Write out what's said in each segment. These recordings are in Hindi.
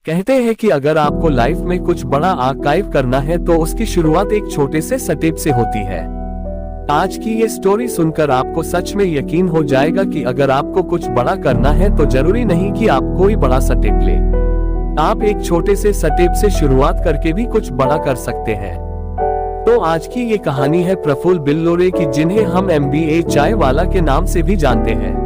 कहते हैं कि अगर आपको लाइफ में कुछ बड़ा आर्काइव करना है तो उसकी शुरुआत एक छोटे से स्टेप से होती है। आज की ये स्टोरी सुनकर आपको सच में यकीन हो जाएगा कि अगर आपको कुछ बड़ा करना है तो जरूरी नहीं कि आप कोई बड़ा स्टेप ले। आप एक छोटे से स्टेप से शुरुआत करके भी कुछ बड़ा कर सकते हैं। तो आज की ये कहानी है प्रफुल्ल बिल्लोरे की, जिन्हें हम MBA चाय वाला के नाम से भी जानते हैं।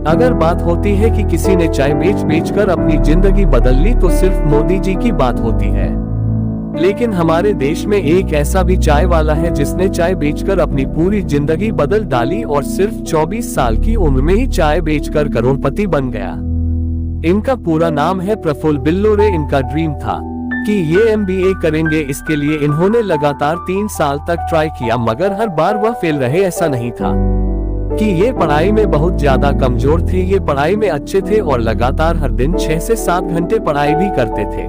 अगर बात होती है कि किसी ने चाय बेच कर अपनी जिंदगी बदल ली तो सिर्फ मोदी जी की बात होती है। लेकिन हमारे देश में एक ऐसा भी चाय वाला है जिसने चाय बेचकर अपनी पूरी जिंदगी बदल डाली और सिर्फ 24 साल की उम्र में ही चाय बेचकर करोड़पति बन गया। इनका पूरा नाम है प्रफुल्ल बिल्लोरे। इनका ड्रीम था कि ये MBA करेंगे। इसके लिए इन्होंने लगातार 3 साल तक ट्राई किया, मगर हर बार वह फेल रहे। ऐसा नहीं था कि ये पढ़ाई में बहुत ज्यादा कमजोर थे, ये पढ़ाई में अच्छे थे और लगातार हर दिन 6 से 7 घंटे पढ़ाई भी करते थे।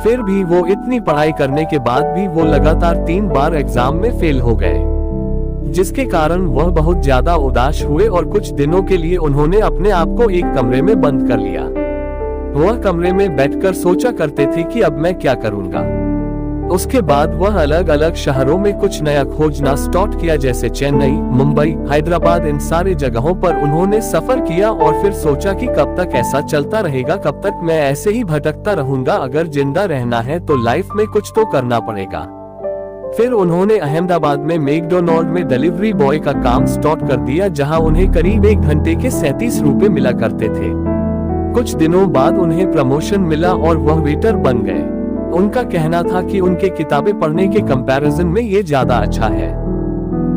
फिर भी वो इतनी पढ़ाई करने के बाद भी वो लगातार 3 बार एग्जाम में फेल हो गए, जिसके कारण वह बहुत ज्यादा उदास हुए और कुछ दिनों के लिए उन्होंने अपने आप को एक कमरे में बंद कर लिया। वह कमरे में बैठकर सोचा करते थे कि अब मैं क्या करूंगा। उसके बाद वह अलग अलग शहरों में कुछ नया खोजना स्टार्ट किया, जैसे चेन्नई, मुंबई, हैदराबाद। इन सारे जगहों पर उन्होंने सफर किया और फिर सोचा कि कब तक ऐसा चलता रहेगा, कब तक मैं ऐसे ही भटकता रहूंगा। अगर जिंदा रहना है तो लाइफ में कुछ तो करना पड़ेगा। फिर उन्होंने अहमदाबाद में मैकडॉनल्ड में डिलीवरी बॉय का काम स्टार्ट कर दिया, जहां उन्हें करीब 1 घंटे के 37 रुपए मिला करते थे। कुछ दिनों बाद उन्हें प्रमोशन मिला और वह वेटर बन गए। उनका कहना था कि उनके किताबें पढ़ने के कंपैरिजन में ये ज्यादा अच्छा है,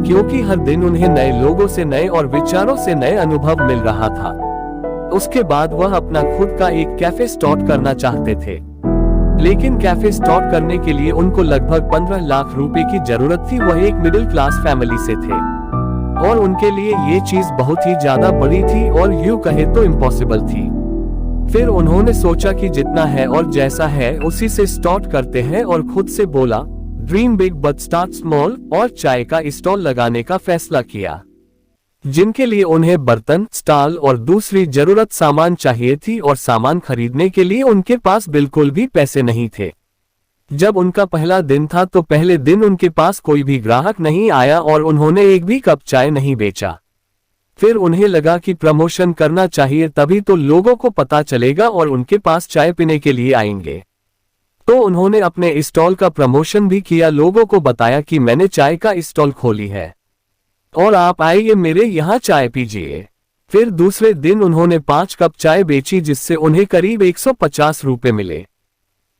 क्योंकि हर दिन उन्हें नए लोगों से, नए और विचारों से नए अनुभव मिल रहा था। उसके बाद वह अपना खुद का एक कैफे स्टार्ट करना चाहते थे, लेकिन कैफे स्टार्ट करने के लिए उनको लगभग 15 लाख रुपए की जरूरत थी। वह एक मिडिल क्लास फैमिली से थे और उनके लिए ये चीज बहुत ही ज्यादा बड़ी थी और यूं कहे तो इम्पॉसिबल थी। फिर उन्होंने सोचा कि जितना है और जैसा है उसी से स्टार्ट करते हैं और खुद से बोला, dream big but start small, और चाय का स्टॉल लगाने का फैसला किया, जिनके लिए उन्हें बर्तन, स्टॉल और दूसरी जरूरत सामान चाहिए थी और सामान खरीदने के लिए उनके पास बिल्कुल भी पैसे नहीं थे। जब उनका पहला दिन था तो पहले दिन उनके पास कोई भी ग्राहक नहीं आया और उन्होंने एक भी कप चाय नहीं बेचा। फिर उन्हें लगा कि प्रमोशन करना चाहिए, तभी तो लोगों को पता चलेगा और उनके पास चाय पीने के लिए आएंगे। तो उन्होंने अपने स्टॉल का प्रमोशन भी किया, लोगों को बताया कि मैंने चाय का स्टॉल खोली है और आप आइए मेरे यहाँ चाय पीजिए। फिर दूसरे दिन उन्होंने 5 कप चाय बेची, जिससे उन्हें करीब 150 रुपए मिले।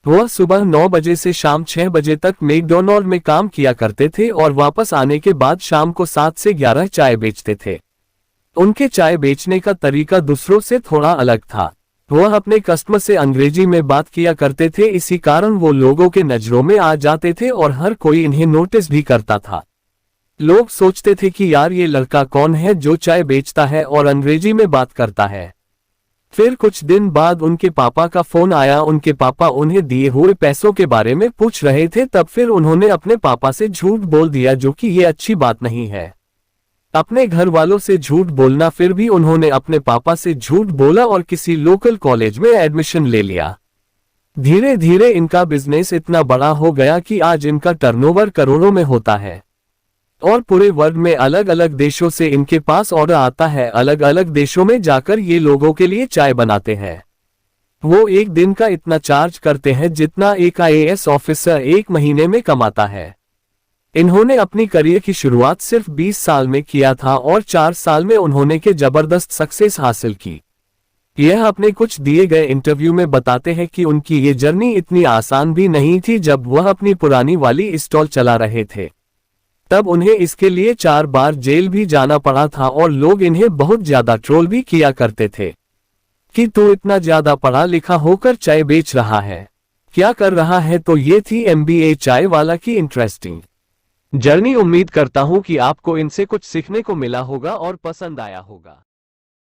वह सुबह 9 बजे से शाम 6 बजे तक मैकडॉनल्ड में काम किया करते थे और वापस आने के बाद शाम को 7 से 11 चाय बेचते थे। उनके चाय बेचने का तरीका दूसरों से थोड़ा अलग था। वह अपने कस्टमर से अंग्रेजी में बात किया करते थे, इसी कारण वो लोगों के नजरों में आ जाते थे और हर कोई इन्हें नोटिस भी करता था। लोग सोचते थे कि यार ये लड़का कौन है जो चाय बेचता है और अंग्रेजी में बात करता है। फिर कुछ दिन बाद उनके पापा का फोन आया। उनके पापा उन्हें दिए हुए पैसों के बारे में पूछ रहे थे। तब फिर उन्होंने अपने पापा से झूठ बोल दिया, जो कि ये अच्छी बात नहीं है। अपने घर वालों से झूठ बोलना, फिर भी उन्होंने अपने पापा से झूठ बोला और किसी लोकल कॉलेज में एडमिशन ले लिया। धीरे धीरे इनका बिजनेस इतना बड़ा हो गया कि आज इनका टर्नओवर करोड़ों में होता है और पूरे वर्ल्ड में अलग अलग देशों से इनके पास ऑर्डर आता है। अलग अलग देशों में जाकर ये लोगों के लिए चाय बनाते हैं। वो एक दिन का इतना चार्ज करते हैं जितना एक IAS ऑफिसर 1 महीने में कमाता है। इन्होंने अपनी करियर की शुरुआत सिर्फ 20 साल में किया था और 4 साल में उन्होंने के जबरदस्त सक्सेस हासिल की। यह अपने कुछ दिए गए इंटरव्यू में बताते हैं कि उनकी ये जर्नी इतनी आसान भी नहीं थी। जब वह अपनी पुरानी वाली स्टॉल चला रहे थे तब उन्हें इसके लिए 4 बार जेल भी जाना पड़ा था और लोग इन्हें बहुत ज्यादा ट्रोल भी किया करते थे कि तू इतना ज्यादा पढ़ा लिखा होकर चाय बेच रहा है, क्या कर रहा है। तो ये थी MBA चाय वाला की इंटरेस्टिंग जर्नी। उम्मीद करता हूँ कि आपको इनसे कुछ सीखने को मिला होगा और पसंद आया होगा।